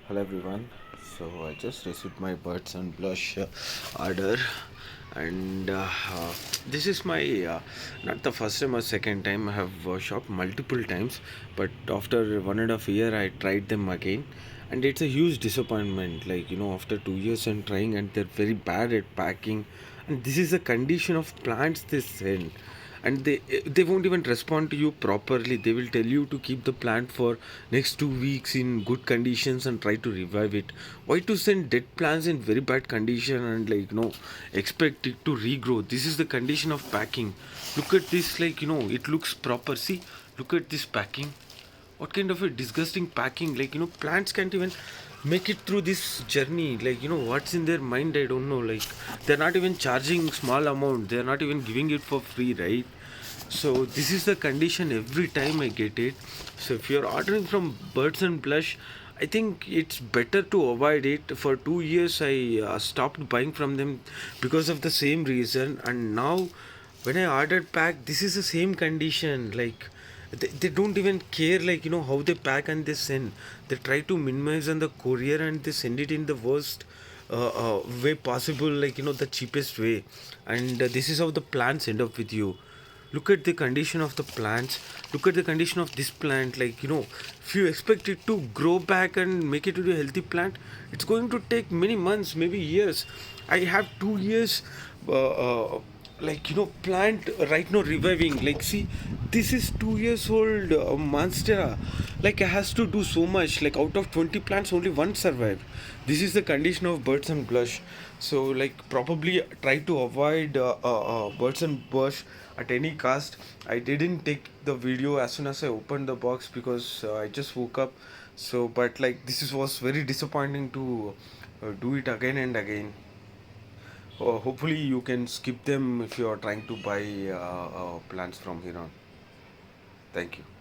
Hello everyone. So I just received my Buds and Blush order, and this is my not the first time or second time. I have shopped multiple times, but after 1.5 years, I tried them again, and it's a huge disappointment. After 2 years and trying, and they're very bad at packing, and this is the condition of plants they send, and they won't even respond to you properly. They will tell you to keep the plant for next 2 weeks in good conditions and try to revive it. Why to send dead plants in very bad condition and expect it to regrow? This is the condition of packing. Look at this, it looks proper. See, look at this packing. What kind of a disgusting packing? Plants can't even make it through this journey. What's in their mind, I don't know. They're not even charging small amount, they're not even giving it for free, right? So this is the condition every time I get it. So if you're ordering from Birds and Blush, I think it's better to avoid it. For 2 years I stopped buying from them because of the same reason, and now when I ordered pack, this is the same condition. They don't even care, how they pack and they send. They try to minimize on the courier and they send it in the worst way possible, the cheapest way. And this is how the plants end up with you. Look at the condition of the plants. Look at the condition of this plant. If you expect it to grow back and make it into a healthy plant, it's going to take many months, maybe years. I have 2 years plant right now reviving. See, this is 2 years old monstera. I has to do so much. Out of 20 plants, only one survived. This is the condition of Birds and Blush. So probably try to avoid Birds and Blush at any cost. I didn't take the video as soon as I opened the box because I just woke up. So but was very disappointing to do it again and again. Hopefully you can skip them if you are trying to buy plants from here on. Thank you.